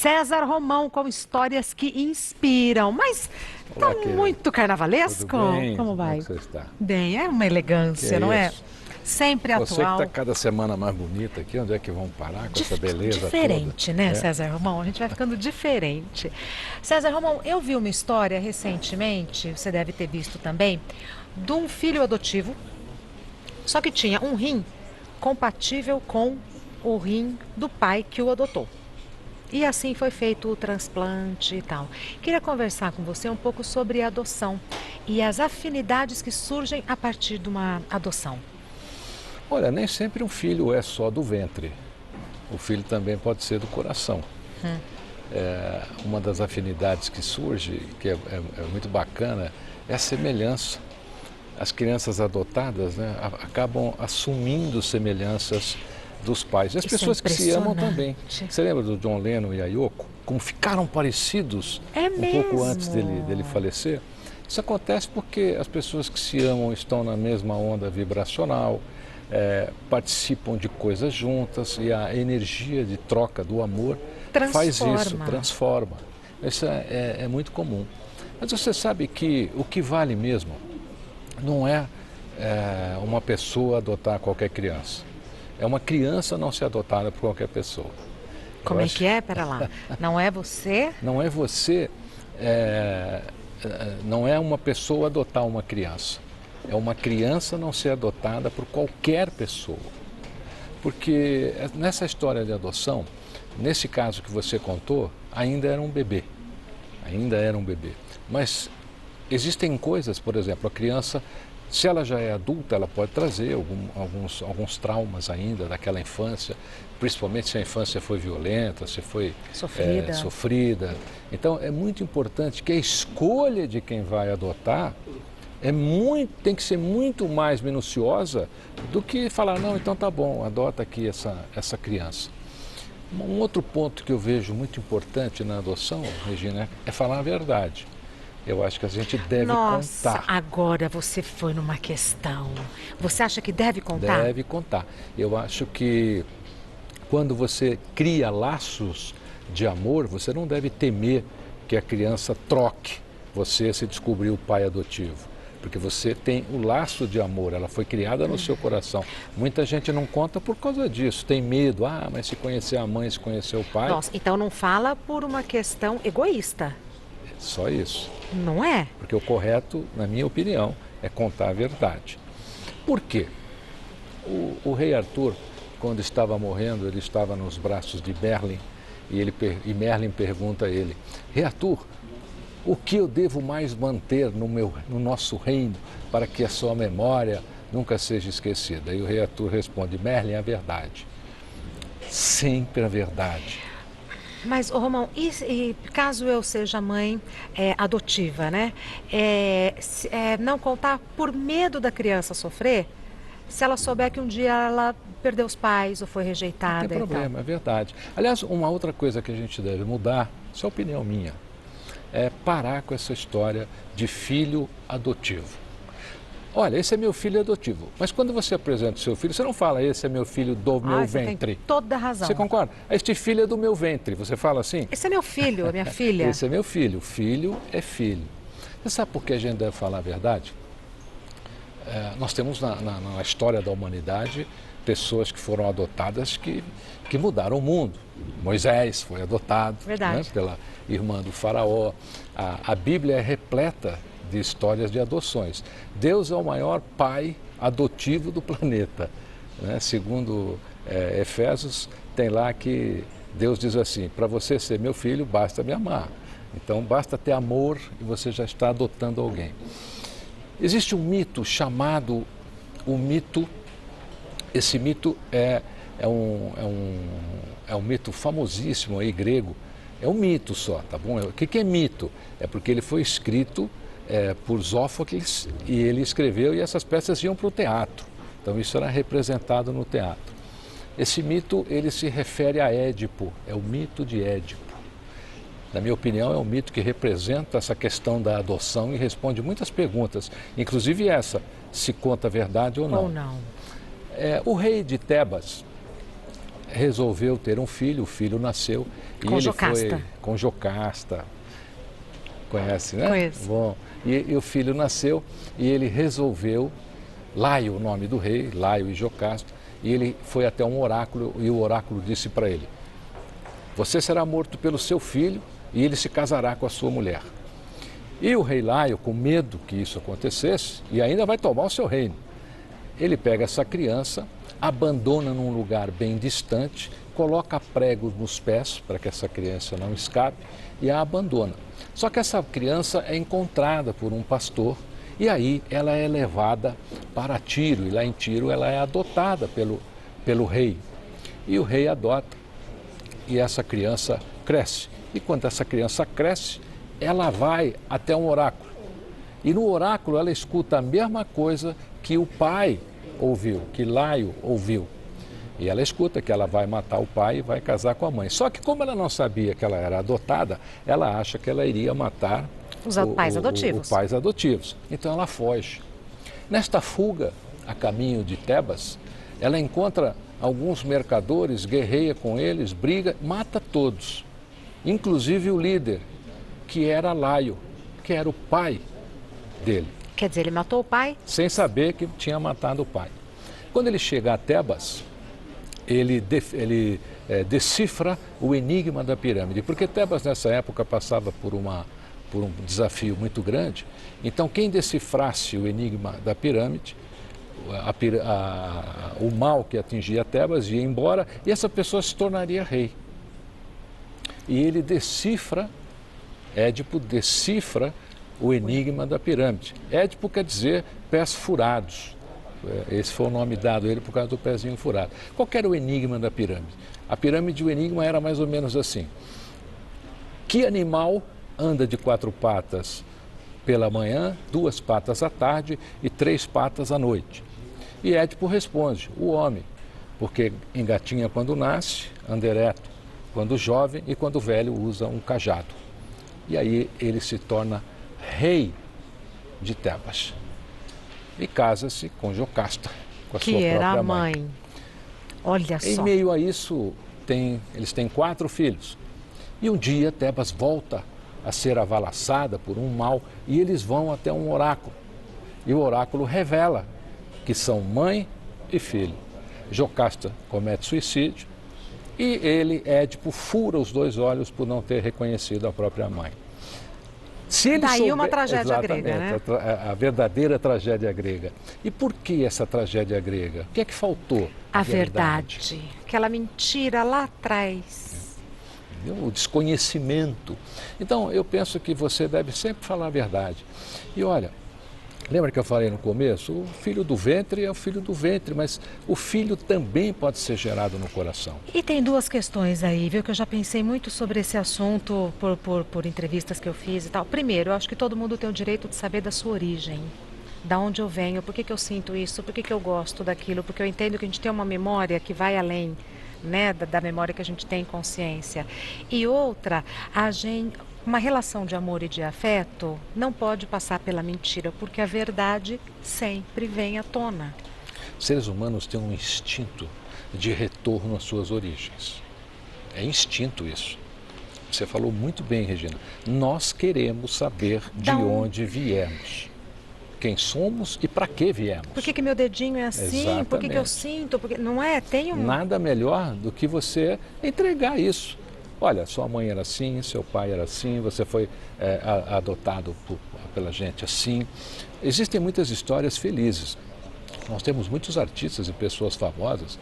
César Romão com histórias que inspiram, mas tá Olá, querida. muito carnavalesco? Tudo bem? Como vai? Como é que você está? Bem, é uma elegância, Que não é? isso? Sempre Você que atual. está cada semana mais bonita aqui, onde é que vão parar com essa beleza Diferente, toda? né, É? César Romão? A gente vai ficando diferente. César Romão, eu vi uma história recentemente, você deve ter visto também, de um filho adotivo, só que tinha um rim compatível com o rim do pai que o adotou. E assim foi feito o transplante e tal. Queria conversar com você um pouco sobre a adoção e as afinidades que surgem a partir de uma adoção. Olha, nem sempre um filho é só do ventre. O filho também pode ser do coração. Uma das afinidades que surge, que é muito bacana, é a semelhança. As crianças adotadas, né, acabam assumindo semelhanças dos pais. E as Isso é pessoas que se amam também. impressionante. Você lembra do John Lennon e a Yoko? Como ficaram parecidos É pouco antes mesmo? dele falecer? Isso acontece porque as pessoas que se amam estão na mesma onda vibracional, participam de coisas juntas e a energia de troca do amor faz isso, transforma. Isso é muito comum. Mas você sabe que o que vale mesmo não é uma pessoa adotar qualquer criança. É uma criança não ser adotada por qualquer pessoa. Como é que é? Pera lá. Não é você? Não é você, não é uma pessoa adotar uma criança. É uma criança não ser adotada por qualquer pessoa. Porque nessa história de adoção, nesse caso que você contou, ainda era um bebê. Ainda era um bebê. Mas existem coisas, por exemplo, a criança, se ela já é adulta, ela pode trazer alguns traumas ainda daquela infância, principalmente se a infância foi violenta, se foi sofrida. Então, é muito importante que a escolha de quem vai adotar tem que ser muito mais minuciosa do que falar, não, então tá bom, adota aqui essa criança. Um outro ponto que eu vejo muito importante na adoção, Regina, é falar a verdade. Eu acho que a gente deve contar. Agora você foi numa questão. Você acha que deve contar? Deve contar. Eu acho que quando você cria laços de amor, você não deve temer que a criança troque você se descobrir o pai adotivo. Porque você tem o laço de amor, ela foi criada no seu coração. Muita gente não conta por causa disso, tem medo. Ah, mas se conhecer a mãe, se conhecer o pai... Nossa, então não fala por uma questão egoísta. Só isso. Não é? Porque o correto, na minha opinião, é contar a verdade. Por quê? O rei Arthur, quando estava morrendo, ele estava nos braços de Merlin e Merlin pergunta a ele, Rei Arthur, o que eu devo mais manter no nosso reino para que a sua memória nunca seja esquecida? E o rei Arthur responde, Merlin, a verdade. Sempre a verdade. Mas, Romão, e caso eu seja mãe adotiva, né? Não contar por medo da criança sofrer, se ela souber que um dia ela perdeu os pais ou foi rejeitada. Não tem problema, é verdade. Aliás, uma outra coisa que a gente deve mudar, isso é opinião minha, é parar com essa história de filho adotivo. Olha, esse é meu filho adotivo. Mas quando você apresenta o seu filho, você não fala, esse é meu filho do meu ventre. Tem toda a razão. Você concorda? Este filho é do meu ventre. Você fala assim? Esse é meu filho, é minha filha. Esse é meu filho. Filho é filho. Você sabe por que a gente deve falar a verdade? Nós temos na história da humanidade pessoas que foram adotadas que mudaram o mundo. Moisés foi adotado, né, pela irmã do faraó. A Bíblia é repleta de histórias de adoções. Deus é o maior pai adotivo do planeta. Né? Segundo Efésios, tem lá que Deus diz assim, para você ser meu filho, basta me amar. Então, basta ter amor e você já está adotando alguém. Existe um mito chamado o mito, esse mito é um mito famosíssimo aí, grego, é um mito só, tá bom? O que é mito? É porque ele foi escrito por Sófocles e ele escreveu e essas peças iam para o teatro. Então isso era representado no teatro. Esse mito, ele se refere a Édipo, é o mito de Édipo. Na minha opinião, é um mito que representa essa questão da adoção e responde muitas perguntas, inclusive essa, se conta a verdade ou não. Ou não. O rei de Tebas resolveu ter um filho, o filho nasceu. Com Jocasta. Com Jocasta. Conhece, né? Conheço. Bom, e o filho nasceu e ele resolveu, Laio, o nome do rei, Laio e Jocasta, e ele foi até um oráculo e o oráculo disse para ele: você será morto pelo seu filho e ele se casará com a sua mulher. E o rei Laio, com medo que isso acontecesse, e ainda vai tomar o seu reino, ele pega essa criança, abandona num lugar bem distante, coloca pregos nos pés para que essa criança não escape e a abandona. Só que essa criança é encontrada por um pastor e aí ela é levada para Tiro, e lá em Tiro ela é adotada pelo rei. E o rei adota e essa criança cresce. E quando essa criança cresce, ela vai até um oráculo. E no oráculo ela escuta a mesma coisa que o pai ouviu, que Laio ouviu. E ela escuta que ela vai matar o pai e vai casar com a mãe. Só que como ela não sabia que ela era adotada, ela acha que ela iria matar os pais adotivos. Os pais adotivos. Então ela foge. Nesta fuga a caminho de Tebas, ela encontra alguns mercadores, guerreia com eles, briga, mata todos. Inclusive o líder, que era Laio, que era o pai dele. Quer dizer, ele matou o pai? Sem saber que tinha matado o pai. Quando ele chega a Tebas, ele decifra o enigma da pirâmide, porque Tebas nessa época passava por um desafio muito grande. Então quem decifrasse o enigma da pirâmide, o mal que atingia Tebas ia embora e essa pessoa se tornaria rei. E ele decifra, Édipo decifra o enigma da pirâmide. Édipo quer dizer pés furados. Esse foi o nome dado a ele por causa do pezinho furado. Qual era o enigma da pirâmide? A pirâmide, o enigma era mais ou menos assim: que animal anda de 4 patas pela manhã, 2 patas à tarde e 3 patas à noite? E Édipo responde: o homem, porque engatinha quando nasce, anda ereto quando jovem e quando velho usa um cajado. E aí ele se torna rei de Tebas e casa-se com Jocasta, com a sua própria mãe. Que era a mãe. Olha só. Em meio a isso, eles têm 4 filhos. E um dia Tebas volta a ser avalaçada por um mal e eles vão até um oráculo. E o oráculo revela que são mãe e filho. Jocasta comete suicídio e ele, Édipo, fura os 2 olhos por não ter reconhecido a própria mãe. Se ele Daí uma tragédia grega, né? A verdadeira tragédia grega. E por que essa tragédia grega? O que é que faltou? A verdade. Aquela mentira lá atrás. O desconhecimento. Então, eu penso que você deve sempre falar a verdade. E olha, lembra que eu falei no começo? O filho do ventre é o filho do ventre, mas o filho também pode ser gerado no coração. E tem 2 questões aí, viu, que eu já pensei muito sobre esse assunto por entrevistas que eu fiz e tal. Primeiro, eu acho que todo mundo tem o direito de saber da sua origem. Da onde eu venho, por que eu sinto isso, por que eu gosto daquilo, porque eu entendo que a gente tem uma memória que vai além, né, da memória que a gente tem em consciência. E outra, uma relação de amor e de afeto não pode passar pela mentira, porque a verdade sempre vem à tona. Seres humanos têm um instinto de retorno às suas origens. É instinto isso. Você falou muito bem, Regina. Nós queremos saber de onde viemos, quem somos e para que viemos. Por que meu dedinho é assim? Exatamente. Por que eu sinto? Porque não é? Nada melhor do que você entregar isso. Olha, sua mãe era assim, seu pai era assim, você foi adotado pela gente assim. Existem muitas histórias felizes. Nós temos muitos artistas e pessoas famosas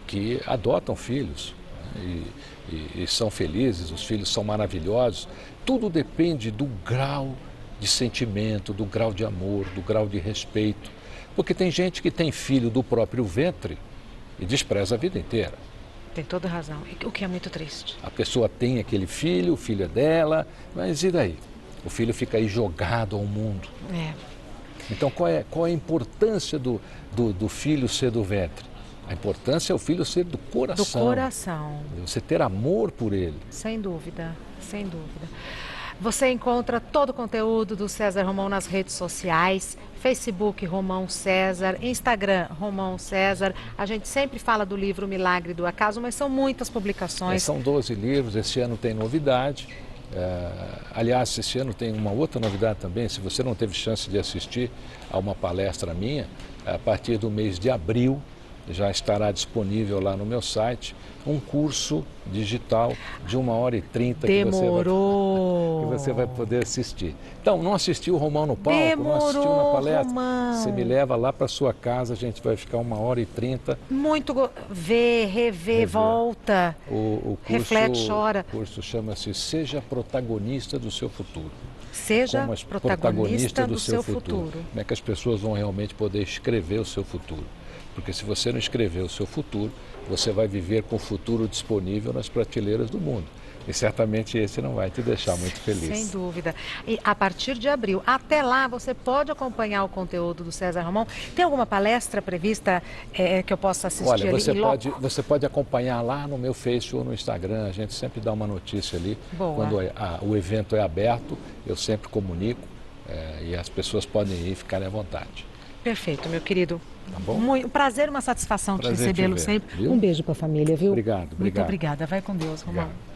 que adotam filhos, né, e são felizes, os filhos são maravilhosos. Tudo depende do grau de sentimento, do grau de amor, do grau de respeito. Porque tem gente que tem filho do próprio ventre e despreza a vida inteira. Tem toda razão, o que é muito triste. A pessoa tem aquele filho, o filho é dela, mas e daí? O filho fica aí jogado ao mundo. É. Então qual é a importância do filho ser do ventre? A importância é o filho ser do coração. Do coração. Você ter amor por ele. Sem dúvida, sem dúvida. Você encontra todo o conteúdo do César Romão nas redes sociais, Facebook Romão César, Instagram Romão César. A gente sempre fala do livro Milagre do Acaso, mas são muitas publicações. São 12 livros, esse ano tem novidade. Aliás, esse ano tem uma outra novidade também. Se você não teve chance de assistir a uma palestra minha, a partir do mês de abril já estará disponível lá no meu site um curso digital de 1h30 que você vai poder assistir. Então, não assistiu o Romão no palco, não assistiu na palestra, Romão. Você me leva lá para sua casa, a gente vai ficar 1h30. Muito rever, volta, O curso, reflete, chora. O curso chama-se Seja Protagonista do Seu Futuro. Seja protagonista do seu futuro. Como é que as pessoas vão realmente poder escrever o seu futuro? Porque se você não escrever o seu futuro, você vai viver com o futuro disponível nas prateleiras do mundo. E certamente esse não vai te deixar muito feliz. Sem dúvida. E a partir de abril, até lá, você pode acompanhar o conteúdo do César Romão. Tem alguma palestra prevista que eu possa assistir? Olha, ali você pode acompanhar lá no meu Face ou no Instagram. A gente sempre dá uma notícia ali. Boa. Quando o evento é aberto, eu sempre comunico e as pessoas podem ir e ficarem à vontade. Perfeito, meu querido. Tá bom? Um prazer, uma satisfação te recebê-lo sempre. Viu? Um beijo para a família, viu? Obrigado. Muito obrigada. Vai com Deus, Romão. Obrigado.